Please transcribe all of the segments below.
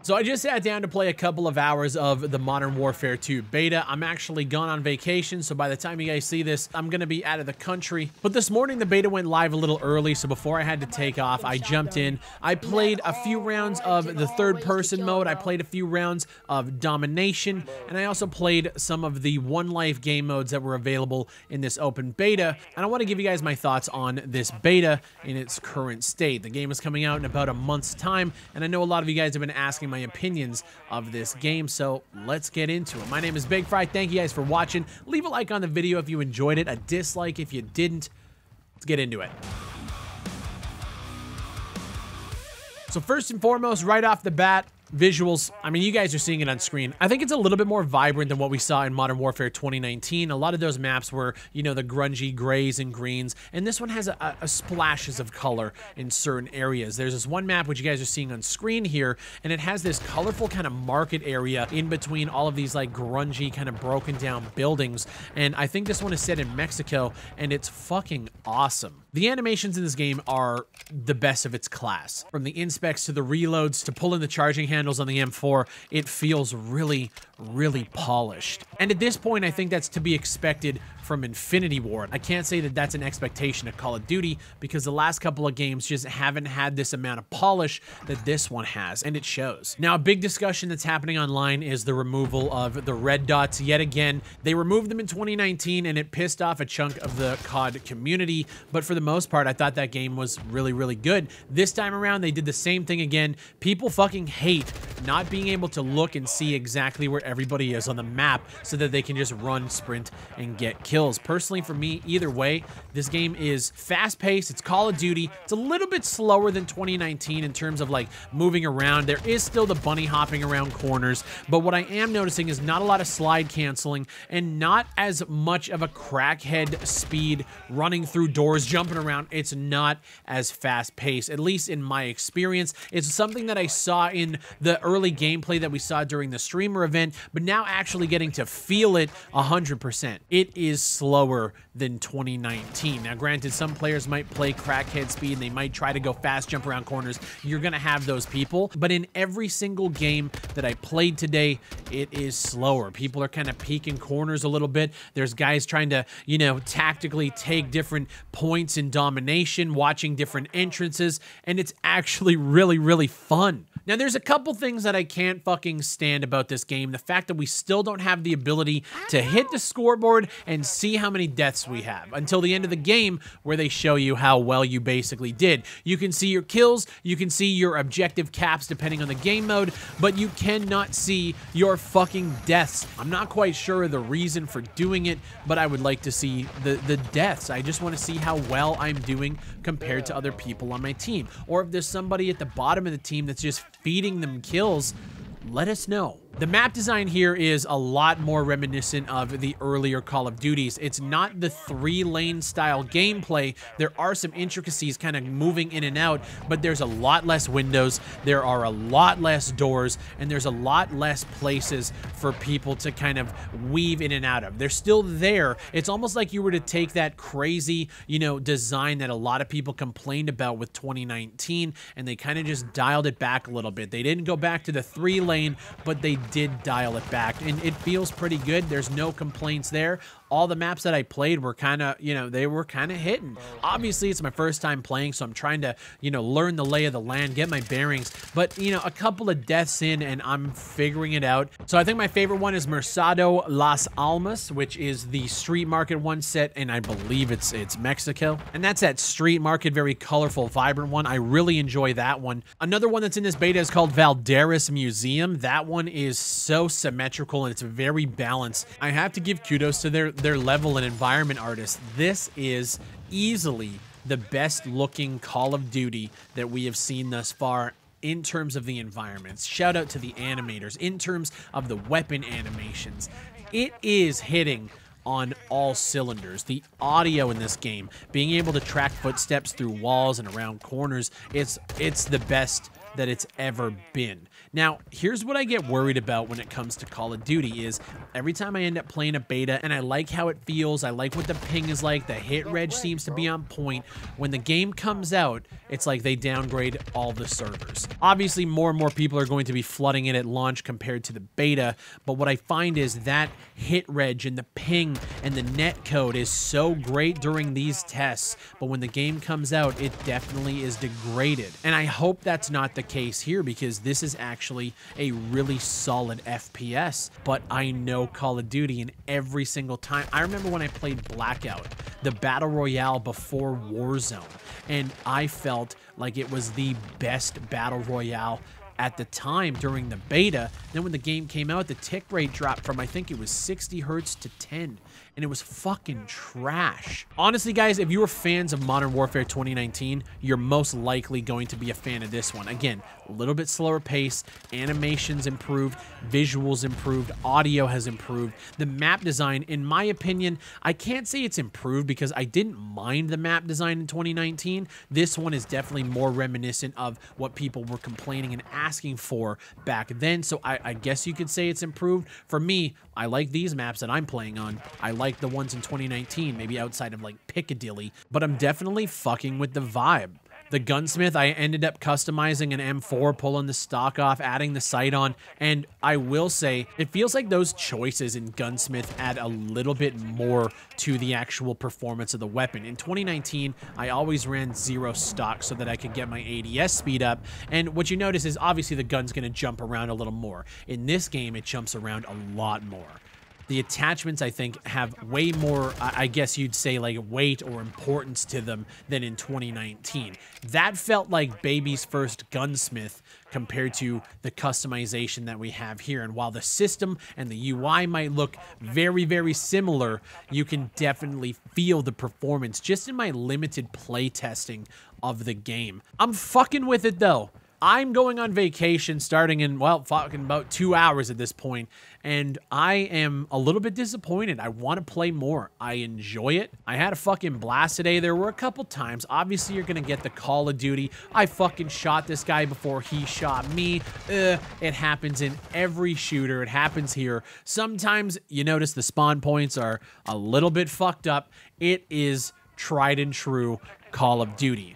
So I just sat down to play a couple of hours of the Modern Warfare 2 beta. I'm actually gone on vacation, so by the time you guys see this, I'm gonna be out of the country. But this morning, the beta went live a little early, so before I had to take off, I jumped in. I played a few rounds of the third-person mode. I played a few rounds of domination, and I also played some of the one-life game modes that were available in this open beta. And I want to give you guys my thoughts on this beta in its current state. The game is coming out in about a month's time, and I know a lot of you guys have been asking my opinions of this game, so let's get into it. My name is BigFry. Thank you guys for watching. Leave a like on the video if you enjoyed it, a dislike if you didn't. Let's get into it. So first and foremost, right off the bat, visuals. I mean, you guys are seeing it on screen. I think it's a little bit more vibrant than what we saw in Modern Warfare 2019. A lot of those maps were, you know, the grungy grays and greens, and this one has a splashes of color in certain areas. There's this one map which you guys are seeing on screen here, and it has this colorful kind of market area in between all of these like grungy kind of broken down buildings, and I think this one is set in Mexico, and it's fucking awesome. The animations in this game are the best of its class. From the inspects to the reloads to pulling the charging handles on the M4, it feels really, really polished. And at this point, I think that's to be expected from Infinity Ward. I can't say that that's an expectation of Call of Duty because the last couple of games just haven't had this amount of polish that this one has, and it shows. Now, a big discussion that's happening online is the removal of the red dots yet again. They removed them in 2019, and it pissed off a chunk of the COD community, but for the most part, I thought that game was really, really good. This time around, they did the same thing again. People fucking hate not being able to look and see exactly where everybody is on the map so that they can just run, sprint, and get kills. Personally, for me, either way, this game is fast-paced. It's Call of Duty. It's a little bit slower than 2019 in terms of like moving around. There is still the bunny hopping around corners, but what I am noticing is not a lot of slide canceling and not as much of a crackhead speed running through doors, jumping around. It's not as fast-paced, at least in my experience. It's something that I saw in the early gameplay that we saw during the streamer event, but now actually getting to feel it 100%. It is slower than 2019. Now, granted, some players might play crackhead speed and they might try to go fast, jump around corners. You're gonna have those people, but in every single game that I played today, it is slower. People are kind of peeking corners a little bit. There's guys trying to, you know, tactically take different points in domination, watching different entrances, and it's actually really, really fun. Now, there's a couple things that I can't fucking stand about this game. The fact that we still don't have the ability to hit the scoreboard and see how many deaths we have until the end of the game where they show you how well you basically did. You can see your kills, you can see your objective caps depending on the game mode, but you cannot see your fucking deaths. I'm not quite sure of the reason for doing it, but I would like to see the deaths. I just want to see how well I'm doing compared to other people on my team. Or if there's somebody at the bottom of the team that's just feeding them kills, let us know. The map design here is a lot more reminiscent of the earlier Call of Duties. It's not the 3-lane style gameplay. There are some intricacies kind of moving in and out, but there's a lot less windows, there are a lot less doors, and there's a lot less places for people to kind of weave in and out of. They're still there. It's almost like you were to take that crazy, you know, design that a lot of people complained about with 2019, and they kind of just dialed it back a little bit. They didn't go back to the 3-lane, but they did dial it back, and it feels pretty good. There's no complaints there. All the maps that I played were kind of, you know, they were kind of hitting. Obviously, it's my first time playing, so I'm trying to, you know, learn the lay of the land, get my bearings. But, you know, a couple of deaths in, and I'm figuring it out. So I think my favorite one is Mercado Las Almas, which is the street market one set, and I believe it's Mexico. And that's that street market, very colorful, vibrant one. I really enjoy that one. Another one that's in this beta is called Valdaris Museum. That one is so symmetrical, and it's very balanced. I have to give kudos to their level and environment artists. This is easily the best looking Call of Duty that we have seen thus far in terms of the environments. Shout out to the animators. In terms of the weapon animations, it is hitting on all cylinders. The audio in this game, being able to track footsteps through walls and around corners, it's the best that it's ever been. Now, here's what I get worried about when it comes to Call of Duty is every time I end up playing a beta and I like how it feels, I like what the ping is like, the hit reg seems to be on point. When the game comes out, it's like they downgrade all the servers. Obviously, more and more people are going to be flooding it at launch compared to the beta, but what I find is that hit reg and the ping and the net code is so great during these tests, but when the game comes out, it definitely is degraded. And I hope that's not the case here, because this is actually a really solid FPS, but I know Call of Duty, and every single time, I remember when I played Blackout, the Battle Royale before Warzone, and I felt like it was the best Battle Royale at the time during the beta. Then when the game came out, the tick rate dropped from, I think it was 60 hertz to 10, and it was fucking trash. Honestly, guys, if you were fans of Modern Warfare 2019, you're most likely going to be a fan of this one. Again, a little bit slower pace, animations improved, visuals improved, audio has improved. The map design, in my opinion, I can't say it's improved because I didn't mind the map design in 2019. This one is definitely more reminiscent of what people were complaining and asking for back then, so I guess you could say it's improved. For me, I like these maps that I'm playing on. I like the ones in 2019, maybe outside of like Piccadilly, but I'm definitely fucking with the vibe. The gunsmith, I ended up customizing an M4, pulling the stock off, adding the sight on, and I will say, it feels like those choices in gunsmith add a little bit more to the actual performance of the weapon. In 2019, I always ran 0 stock so that I could get my ADS speed up, and what you notice is obviously the gun's going to jump around a little more. In this game, it jumps around a lot more. The attachments, I think, have way more, I guess you'd say, like weight or importance to them than in 2019. That felt like baby's first gunsmith compared to the customization that we have here. And while the system and the UI might look very, very similar, you can definitely feel the performance just in my limited play testing of the game. I'm fucking with it, though. I'm going on vacation starting in, well, fucking about 2 hours at this point, and I am a little bit disappointed. I want to play more. I enjoy it. I had a fucking blast today. There were a couple times. Obviously, you're going to get the Call of Duty. I fucking shot this guy before he shot me. It happens in every shooter. It happens here. Sometimes you notice the spawn points are a little bit fucked up. It is tried and true Call of Duty.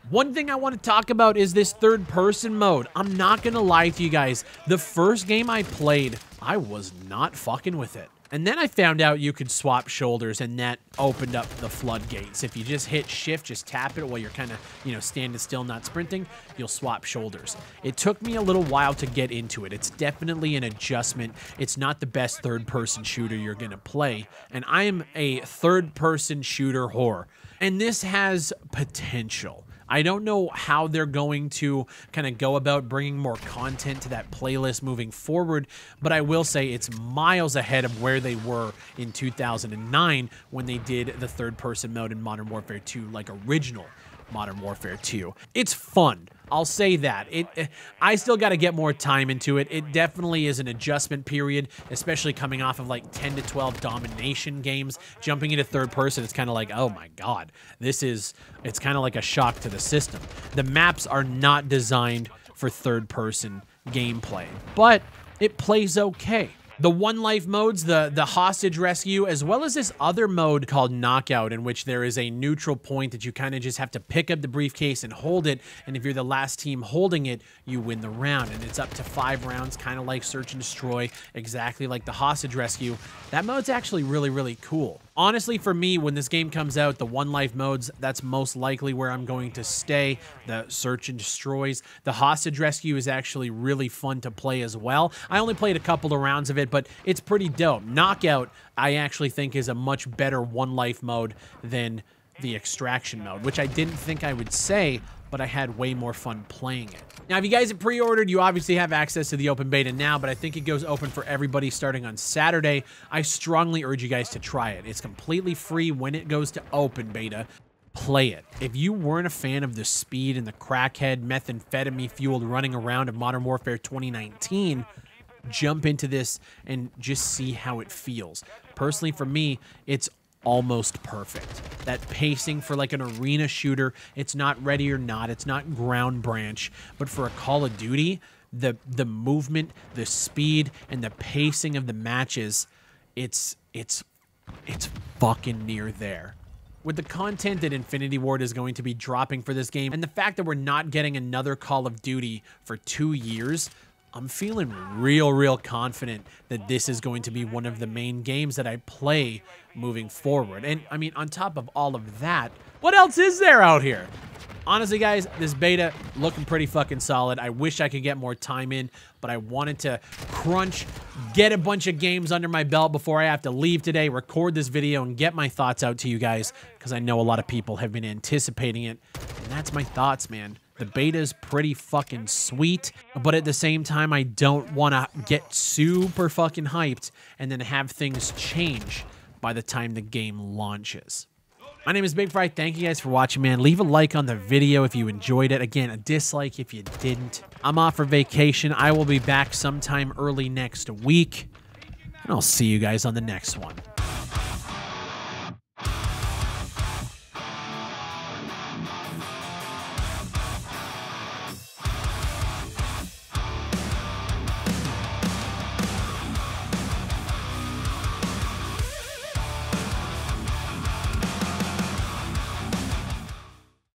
One thing I want to talk about is this third-person mode. I'm not going to lie to you guys. The first game I played, I was not fucking with it. And then I found out you could swap shoulders, and that opened up the floodgates. If you just hit shift, just tap it while you're kind of, you know, standing still, not sprinting, you'll swap shoulders. It took me a little while to get into it. It's definitely an adjustment. It's not the best third-person shooter you're going to play. And I am a third-person shooter whore. And this has potential. I don't know how they're going to kind of go about bringing more content to that playlist moving forward, but I will say it's miles ahead of where they were in 2009 when they did the third-person mode in Modern Warfare 2, like original Modern Warfare 2. It's fun. I'll say that. I still got to get more time into it. It definitely is an adjustment period, especially coming off of like 10 to 12 domination games. Jumping into third person, it's kind of like, oh my God, it's kind of like a shock to the system. The maps are not designed for third person gameplay, but it plays okay. The one life modes, the hostage rescue, as well as this other mode called knockout, in which there is a neutral point that you kind of just have to pick up the briefcase and hold it, and if you're the last team holding it, you win the round, and it's up to 5 rounds, kind of like search and destroy, exactly like the hostage rescue. That mode's actually really, really cool. Honestly, for me, when this game comes out, the one life modes, that's most likely where I'm going to stay. The search and destroys. The hostage rescue is actually really fun to play as well. I only played a couple of rounds of it, but it's pretty dope. Knockout, I actually think, is a much better one life mode than the extraction mode, which I didn't think I would say, but I had way more fun playing it. Now, if you guys have pre-ordered, you obviously have access to the open beta now, but I think it goes open for everybody starting on Saturday. I strongly urge you guys to try it. It's completely free when it goes to open beta. Play it. If you weren't a fan of the speed and the crackhead, methamphetamine-fueled running around of Modern Warfare 2019, jump into this and just see how it feels. Personally, for me, it's almost perfect. That pacing for like an arena shooter, it's not Ready or Not, it's not Ground Branch, but for a Call of Duty, the movement, the speed, and the pacing of the matches, it's fucking near there. With the content that Infinity Ward is going to be dropping for this game, and the fact that we're not getting another Call of Duty for 2 years, I'm feeling real confident that this is going to be one of the main games that I play moving forward. And I mean, on top of all of that, what else is there out here? Honestly, guys, this beta looking pretty fucking solid. I wish I could get more time in, but I wanted to crunch, get a bunch of games under my belt before I have to leave today, record this video, and get my thoughts out to you guys, because I know a lot of people have been anticipating it. And that's my thoughts, man. The beta is pretty fucking sweet, but at the same time, I don't want to get super fucking hyped and then have things change by the time the game launches. My name is BigFry. Thank you guys for watching, man. Leave a like on the video if you enjoyed it. Again, a dislike if you didn't. I'm off for vacation. I will be back sometime early next week, and I'll see you guys on the next one.